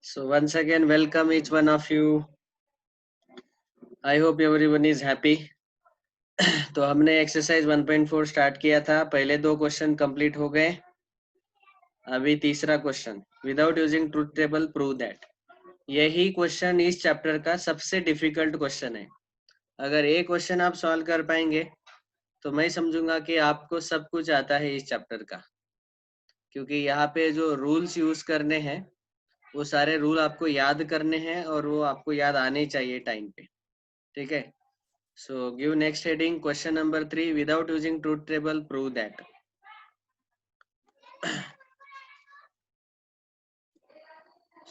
So once again, welcome each one of you. I hope everyone is happy. तो हमने exercise 1.4 start किया था. पहले 2 क्वेश्चन कंप्लीट हो गए. अभी तीसरा question, without using truth table prove that. यही क्वेश्चन इस चैप्टर का सबसे डिफिकल्ट क्वेश्चन है. अगर ये क्वेश्चन आप सॉल्व कर पाएंगे तो मैं समझूंगा कि आपको सब कुछ आता है इस चैप्टर का, क्योंकि यहाँ पे जो रूल्स यूज करने हैं वो सारे रूल आपको याद करने हैं और वो आपको याद आने चाहिए टाइम पे. ठीक है. So give next heading, question number 3, without using truth table prove that.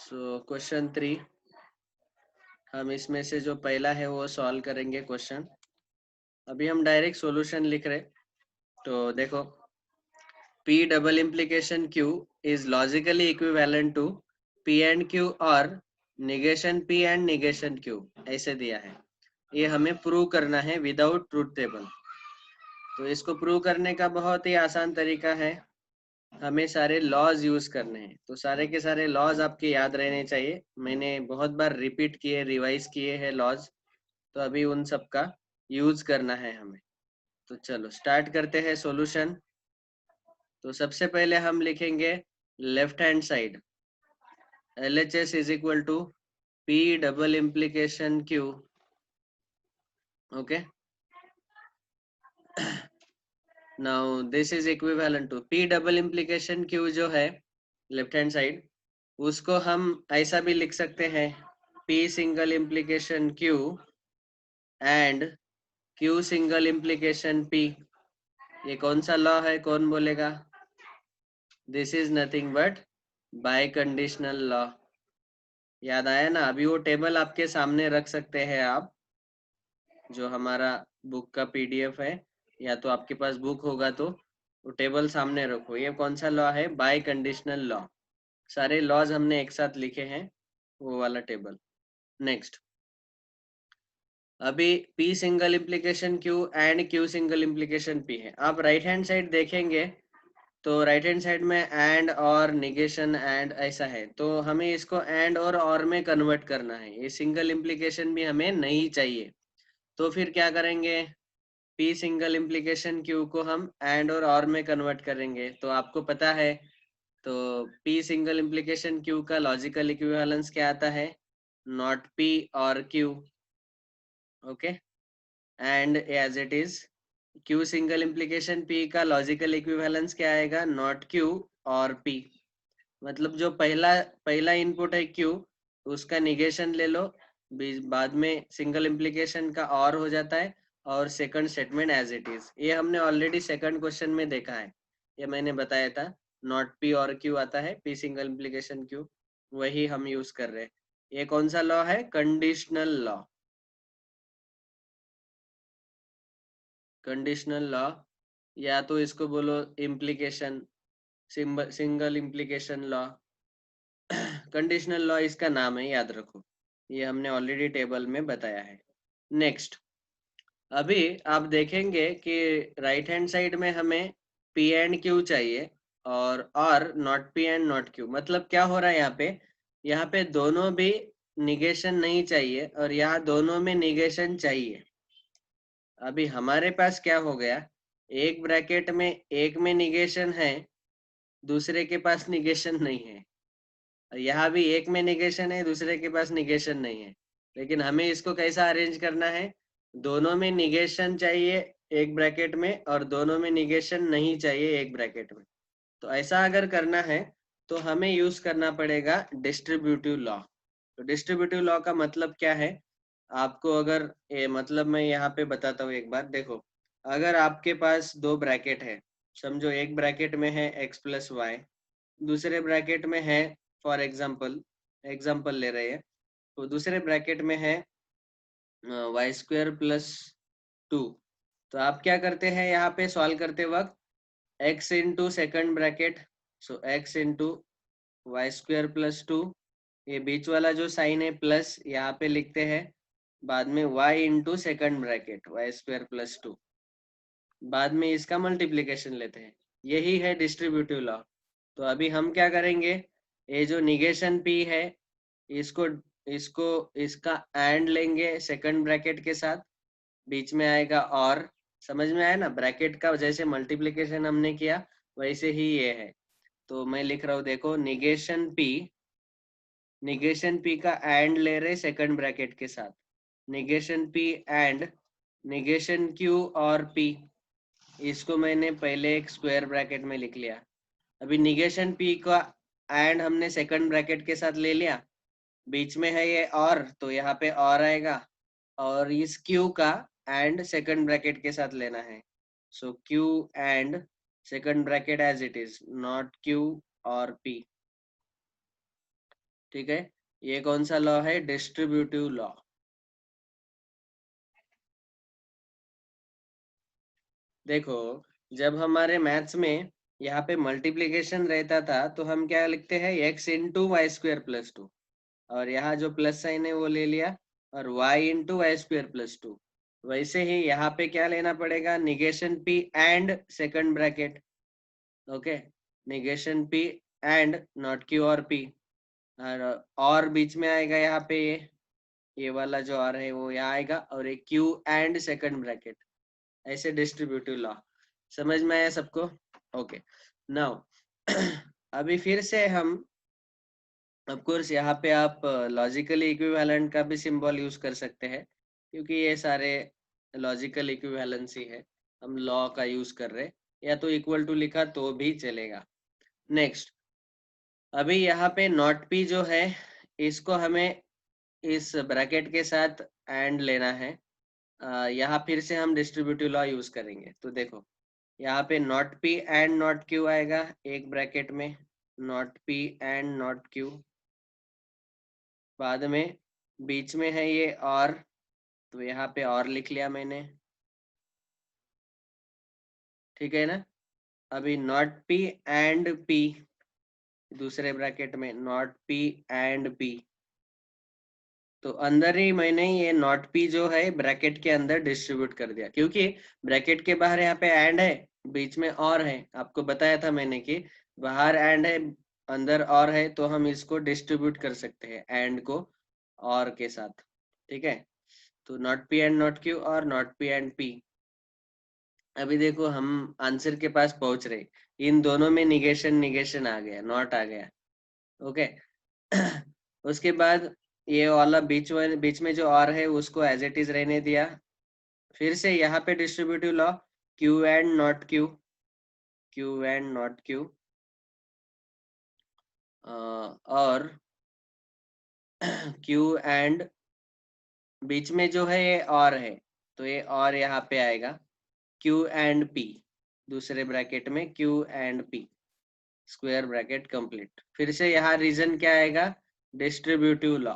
So question 3, हम इसमें से जो पहला है वो सॉल्व करेंगे क्वेश्चन. अभी हम डायरेक्ट सॉल्यूशन लिख रहे. तो देखो, P double implication Q is logically equivalent to P and Q or negation P and negation Q, ऐसे दिया है. ये हमें प्रूव करना है विदाउट ट्रूथ टेबल. तो इसको प्रूव करने का बहुत ही आसान तरीका है. हमें सारे लॉज यूज करने हैं. तो सारे के सारे लॉज आपके याद रहने चाहिए. मैंने बहुत बार रिपीट किए, रिवाइज किए हैं लॉज. तो अभी उन सब का यूज करना है हमें. तो चलो स्टार्ट करते हैं सॉल्यूशन. तो सबसे पहले हम लिखेंगे left hand side, LHS is equal to P double implication Q. Okay. Now this is equivalent to P double implication Q जो है लेफ्ट हैंड साइड, उसको हम ऐसा भी लिख सकते हैं, P single implication Q and Q single implication P. ये कौन सा लॉ है, कौन बोलेगा? This is nothing but by conditional law. याद आया ना? अभी वो टेबल आपके सामने रख सकते हैं आप, जो हमारा बुक का PDF है, या तो आपके पास बुक होगा तो वो टेबल सामने रखो. ये कौन सा लॉ है? Bye conditional law. सारे लॉज हमने एक साथ लिखे हैं, वो वाला टेबल. नेक्स्ट, अभी P single implication Q and Q single implication P है. आप राइट हैंड साइड देखेंगे तो राइट हैंड साइड में एंड और निगेशन एंड ऐसा है. तो हमें इसको एंड और में कन्वर्ट करना है. ये सिंगल इम्प्लीकेशन भी हमें नहीं चाहिए. तो फिर क्या करेंगे? P सिंगल इम्प्लीकेशन Q को हम एंड और में कन्वर्ट करेंगे. तो आपको पता है, तो P सिंगल इम्प्लीकेशन Q का लॉजिकल इक्विवेलेंस क्या आता है? नॉट P और Q. Okay. And as it is Q single implication P का लॉजिकल इक्विवेलेंस क्या आएगा? नॉट Q और P. मतलब जो पहला इनपुट है Q, उसका निगेशन ले लो, बाद में सिंगल इम्प्लीकेशन का और हो जाता है, और second statement as it is. ये हमने ऑलरेडी सेकंड क्वेश्चन में देखा है. ये मैंने बताया था, नॉट P और Q आता है, P सिंगल इम्प्लीकेशन Q, वही हम यूज कर रहे हैं. ये कौन सा लॉ है? Conditional law. कंडीशनल लॉ, या तो इसको बोलो implication, single implication law. Conditional law इसका नाम है, याद रखो. ये हमने ऑलरेडी टेबल में बताया है. नेक्स्ट, अभी आप देखेंगे कि राइट हैंड साइड में हमें P एंड Q चाहिए, और not P and not Q. मतलब क्या हो रहा है यहाँ पे दोनों भी निगेशन नहीं चाहिए, और यहाँ दोनों में निगेशन चाहिए. अभी हमारे पास क्या हो गया? एक ब्रैकेट में एक में निगेशन है, दूसरे के पास निगेशन नहीं है. यहाँ भी एक में निगेशन है, दूसरे के पास निगेशन नहीं है. लेकिन हमें इसको कैसा अरेंज करना है? दोनों में निगेशन चाहिए एक ब्रैकेट में, और दोनों में निगेशन नहीं चाहिए एक ब्रैकेट में. तो ऐसा अगर करना है तो हमें यूज करना पड़ेगा डिस्ट्रीब्यूटिव लॉ. तो डिस्ट्रीब्यूटिव लॉ का मतलब क्या है आपको, अगर ये मतलब मैं यहाँ पे बताता हूँ एक बार. देखो, अगर आपके पास 2 ब्रैकेट है, समझो एक ब्रैकेट में है x प्लस वाई, दूसरे ब्रैकेट में है, फॉर एग्जाम्पल ले रहे हैं, तो दूसरे ब्रैकेट में है वाई स्क्वायर प्लस 2. तो आप क्या करते हैं यहाँ पे सॉल्व करते वक्त? x into second bracket, so x into Y square plus 2, ये बीच वाला जो साइन है प्लस, यहाँ पे लिखते हैं. बाद में y into second bracket Y square plus 2, बाद में इसका मल्टीप्लीकेशन लेते हैं. यही है डिस्ट्रीब्यूटिव लॉ. तो अभी हम क्या करेंगे? ये जो निगेशन P है इसको इसको इसका एंड लेंगे सेकंड ब्रैकेट के साथ, बीच में आएगा और। समझ में आया ना, ब्रैकेट का जैसे मल्टीप्लिकेशन हमने किया वैसे ही ये है। तो मैं लिख रहा हूँ, देखो, निगेशन पी का एंड ले रहे सेकंड ब्रैकेट के साथ, negation P and negation Q और पी, इसको मैंने पहले एक स्क्वायर ब्रैकेट में लिख लिया। अभी निगेशन पी का एंड हमने सेकंड ब्रैकेट के साथ ले लिया, बीच में है ये और, तो यहाँ पे और आएगा, और इस क्यू का एंड सेकंड ब्रैकेट के साथ लेना है। So Q and second bracket as it is, not Q और पी। ठीक है, ये कौन सा लॉ है? Distributive law. देखो, जब हमारे मैथ्स में यहाँ पे मल्टीप्लीकेशन रहता था तो हम क्या लिखते हैं? x into Y square plus two, और यहाँ जो प्लस साइन है वो ले लिया, और y into Y square plus two. वैसे ही यहाँ पे क्या लेना पड़ेगा? Negation p and second bracket. Okay, negation p and, not q और p, और बीच में आएगा यहाँ पे ये वाला जो और है वो यहाँ आएगा, और एक q एंड सेकंड ब्रैकेट। ऐसे डिस्ट्रीब्यूटिव लॉ। समझ में आया सबको? ओके, नाउ अभी फिर से हम, ऑफ कोर्स यहाँ पे आप लॉजिकली इक्विवेलेंट का भी सिंबल यूज कर सकते हैं, क्योंकि ये सारे लॉजिकल इक्विवेलेंसी है, हम लॉ का यूज कर रहे हैं, या तो इक्वल टू लिखा तो भी चलेगा। नेक्स्ट, अभी यहाँ पे नॉट पी जो है, इसको हमें इस ब्रैकेट के साथ एंड लेना है। यहाँ फिर से हम डिस्ट्रीब्यूटिव लॉ यूज करेंगे। तो देखो, यहाँ पे not P and not Q आएगा एक ब्रैकेट में, not P and not Q, बाद में बीच में है ये और, तो यहाँ पे और लिख लिया मैंने। ठीक है ना? अभी नॉट पी एंड पी, दूसरे ब्रैकेट में नॉट पी एंड पी, तो अंदर ही मैंने ये नॉट पी जो है ब्रैकेट के अंदर डिस्ट्रीब्यूट कर दिया, क्योंकि ब्रैकेट के बाहर यहाँ पे एंड है, बीच में और है। आपको बताया था मैंने कि बाहर एंड है, अंदर और है, तो हम इसको डिस्ट्रीब्यूट कर सकते हैं एंड को और के साथ। ठीक है, तो not P and not Q और नॉट पी एंड पी। अभी देखो, हम आंसर के पास पहुंच रहे, इन दोनों में निगेशन निगेशन आ गया, नॉट आ गया। ओके उसके बाद ये वाला बीच में जो और है उसको एज इट इज रहने दिया। फिर से यहाँ पे distributive law, Q and not Q, Q and not Q, और क्यू एंड, बीच में जो है ये और है, तो ये और यहाँ पे आएगा, क्यू एंड पी, दूसरे ब्रैकेट में Q and P, square bracket complete. फिर से यहाँ रीजन क्या आएगा? Distributive law,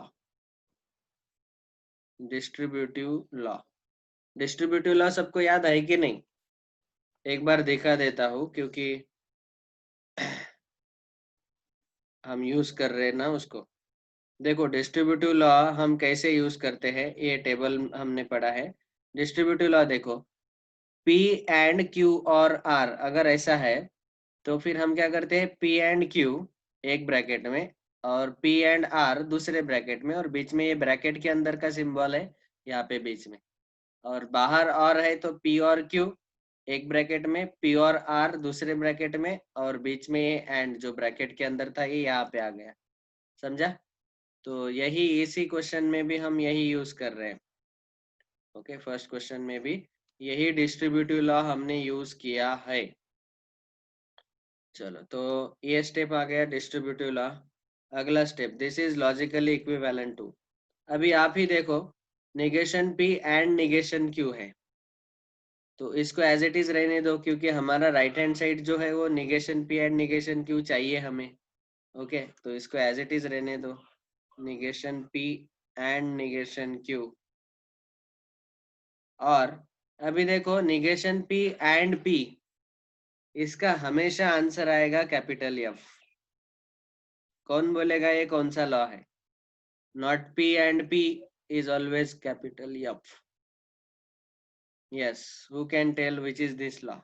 distributive law. Distributive law सबको याद है कि नहीं? एक बार दिखा देता हूँ, क्योंकि हम यूज कर रहे हैं ना उसको। देखो, डिस्ट्रीब्यूटिव लॉ हम कैसे यूज करते हैं, ये टेबल हमने पढ़ा है। डिस्ट्रीब्यूटिव लॉ देखो, P एंड Q और R अगर ऐसा है, तो फिर हम क्या करते हैं? P एंड Q एक ब्रैकेट में, और P एंड R दूसरे ब्रैकेट में, और बीच में ये ब्रैकेट के अंदर का सिंबल है यहाँ पे बीच में, और बाहर और है तो P और Q एक ब्रैकेट में, P और R दूसरे ब्रैकेट में, और बीच में ये एंड जो ब्रैकेट के अंदर था ये यहाँ पे आ गया। समझा? तो यही इसी क्वेश्चन में भी हम यही यूज कर रहे हैं। ओके, फर्स्ट क्वेश्चन में भी यही डिस्ट्रीब्यूटिव लॉ हमने यूज किया है। चलो, तो ये स्टेप आ गया डिस्ट्रीब्यूटिव लॉ। अगला step, this is logically equivalent to. अभी आप ही देखो, negation P and negation Q है, तो इसको एज इट इज रहने दो, क्योंकि हमारा राइट हैंड साइड जो है वो negation P and negation Q चाहिए हमें। ओके, तो इसको एज इट इज रहने दो, negation P and negation Q। और अभी देखो, निगेशन P एंड P, इसका हमेशा आंसर आएगा कैपिटल F। कौन बोलेगा ये कौन सा लॉ है? Not P and P is always capital F। Yes, who can tell which is this law?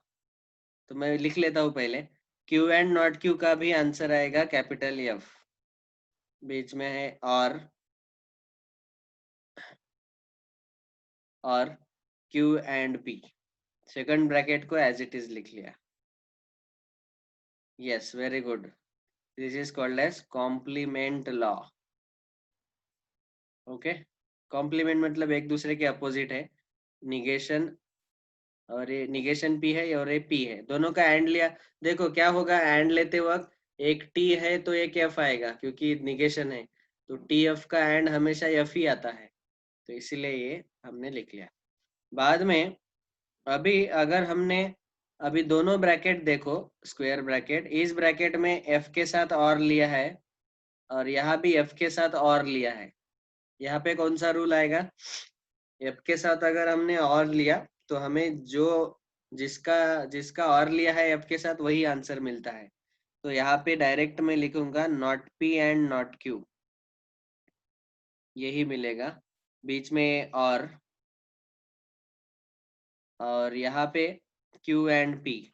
तो मैं लिख लेता हूँ पहले, Q एंड नॉट Q का भी आंसर आएगा कैपिटल F। बीच में है और Q and P. Second bracket को एज इट इज लिख लिया। Yes, very good. This is called as complement law. Okay, complement मतलब एक दूसरे के अपोजिट है। निगेशन, और ये निगेशन पी है और ये पी है, दोनों का एंड लिया। देखो क्या होगा, एंड लेते वक्त एक टी है तो एक एफ आएगा, क्योंकि निगेशन है तो टी एफ का एंड हमेशा एफ ही आता है, तो इसीलिए ये हमने लिख लिया। बाद में अभी अगर हमने अभी दोनों ब्रैकेट देखो, स्क्वायर ब्रैकेट, इस ब्रैकेट में एफ के साथ और लिया है और यहाँ भी एफ के साथ और लिया है। यहाँ पे कौन सा रूल आएगा, एफ के साथ अगर हमने और लिया तो हमें जो जिसका जिसका और लिया है एफ के साथ वही आंसर मिलता है। तो यहाँ पे डायरेक्ट मैं लिखूंगा not P and not Q, यही मिलेगा। बीच में और यहाँ पे क्यू एंड पी।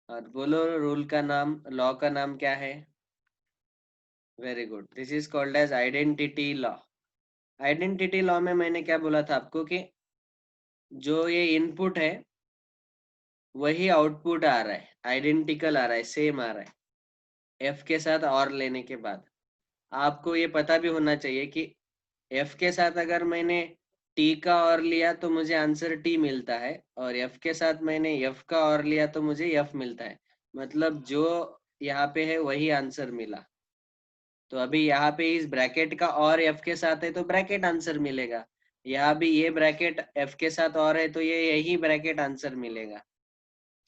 और बोलो रूल का नाम, लॉ का नाम क्या है? Very good, this is called as identity law. Identity law में मैंने क्या बोला था आपको कि जो ये इनपुट है वही आउटपुट आ रहा है, आइडेंटिकल आ रहा है, सेम आ रहा है एफ के साथ और लेने के बाद। आपको ये पता भी होना चाहिए कि एफ के साथ अगर मैंने टी का और लिया तो मुझे आंसर टी मिलता है, और एफ के साथ मैंने एफ का और लिया तो मुझे एफ मिलता है। मतलब जो यहाँ पे है वही आंसर मिला। तो अभी यहाँ पे इस ब्रैकेट का और एफ के साथ है तो ब्रैकेट आंसर मिलेगा। यहाँ भी ये ब्रैकेट एफ के साथ और है तो ये यही ब्रैकेट आंसर मिलेगा।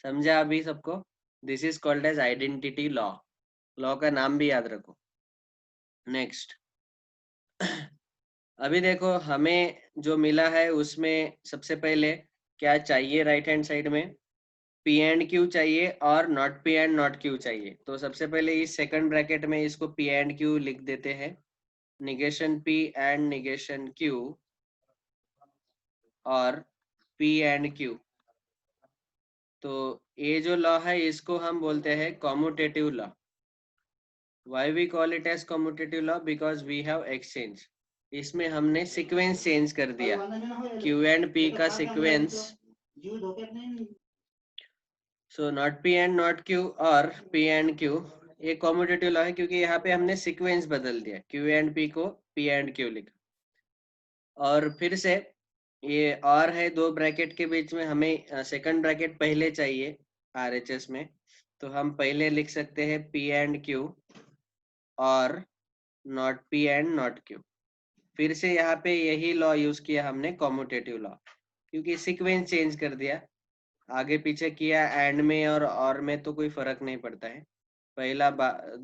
समझा अभी सबको? This is called as identity law. Law का नाम भी याद रखो। नेक्स्ट, अभी देखो हमें जो मिला है उसमें सबसे पहले क्या चाहिए, राइट हैंड साइड में पी एंड क्यू चाहिए और not P and not Q चाहिए। तो सबसे पहले इस सेकंड ब्रैकेट में इसको पी एंड क्यू लिख देते हैं, negation P and negation Q और पी एंड क्यू। तो ये जो लॉ है इसको हम बोलते हैं commutative law. Why we call it as commutative law, because we have exchange. इसमें हमने सीक्वेंस चेंज कर दिया, क्यू एंड पी का sequence. So not P and not Q और पी एंड क्यू, ये कॉम्यूटेटिव लॉ है क्योंकि यहाँ पे हमने सीक्वेंस बदल दिया, क्यू एंड पी को पी एंड क्यू लिखा। और फिर से ये और है दो ब्रैकेट के बीच में, हमें सेकंड ब्रैकेट पहले चाहिए आरएचएस में, तो हम पहले लिख सकते हैं पी एंड क्यू और not P and not Q. फिर से यहाँ पे यही लॉ यूज किया हमने, कॉम्यूटेटिव लॉ, क्योंकि सीक्वेंस चेंज कर दिया, आगे पीछे किया, एंड में और में तो कोई फर्क नहीं पड़ता है। पहला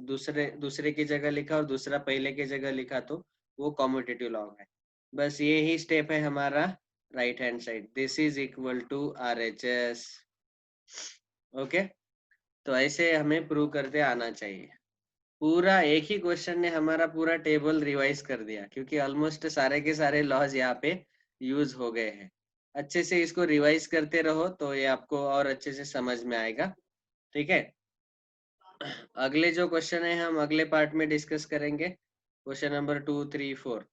दूसरे दूसरे की जगह लिखा और दूसरा पहले की जगह लिखा तो वो कॉम्यूटेटिव लॉ है। बस ये ही स्टेप है हमारा right hand side, this is equal to R H S. Okay, तो ऐसे हमें प्रूव करते आना चाहिए। पूरा एक ही क्वेश्चन ने हमारा पूरा टेबल रिवाइज कर दिया, क्योंकि ऑलमोस्ट सारे के सारे लॉज यहाँ पे यूज हो गए हैं। अच्छे से इसको रिवाइज करते रहो तो ये आपको और अच्छे से समझ में आएगा। ठीक है, अगले जो क्वेश्चन है हम अगले पार्ट में डिस्कस करेंगे, क्वेश्चन नंबर 2, 3, 4।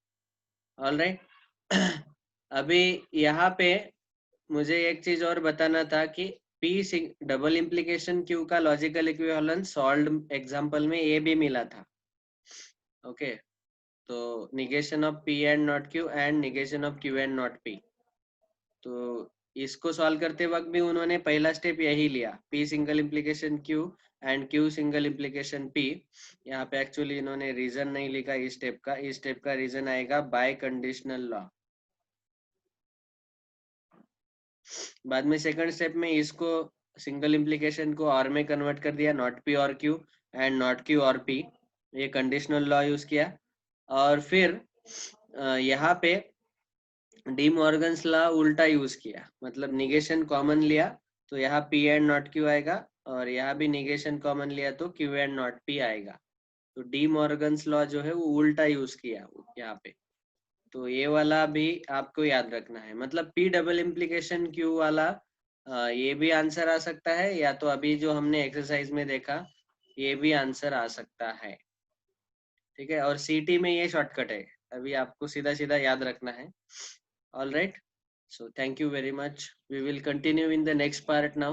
All right. अभी यहाँ पे मुझे एक चीज और बताना था कि पी डबल इम्प्लीकेशन क्यू का लॉजिकल इक्विवेलेंस सॉल्व्ड एग्जांपल में ये भी मिला था। ओके, तो negation of P and not Q and negation of Q and not P. तो इसको सॉल्व करते वक्त भी उन्होंने पहला स्टेप यही लिया, P single implication Q and Q single implication P. यहाँ पे एक्चुअली इन्होंने रीजन नहीं लिखा इस स्टेप का, इस स्टेप का रीजन आएगा बाय कंडीशनल लॉ। बाद में सेकंड स्टेप में इसको सिंगल इम्प्लीकेशन को और में कन्वर्ट कर दिया, नॉट पी और क्यू एंड नॉट क्यू और पी, ये कंडीशनल लॉ यूज किया। और फिर यहाँ पे डी मॉर्गन्स लॉ उल्टा यूज किया, मतलब निगेशन कॉमन लिया तो यहाँ पी एंड नॉट क्यू आएगा, और यहाँ भी निगेशन कॉमन लिया तो क्यू एंड नॉट पी आएगा। तो डी मॉर्गन्स लॉ जो है वो उल्टा यूज किया यहाँ पे। तो ये वाला भी आपको याद रखना है, मतलब पी डबल इम्प्लीकेशन क्यू वाला ये भी आंसर आ सकता है, या तो अभी जो हमने एक्सरसाइज में देखा ये भी आंसर आ सकता है। ठीक है, और CT में ये शॉर्टकट है, अभी आपको सीधा सीधा याद रखना है। All right, so thank you very much, we will continue in the next part now.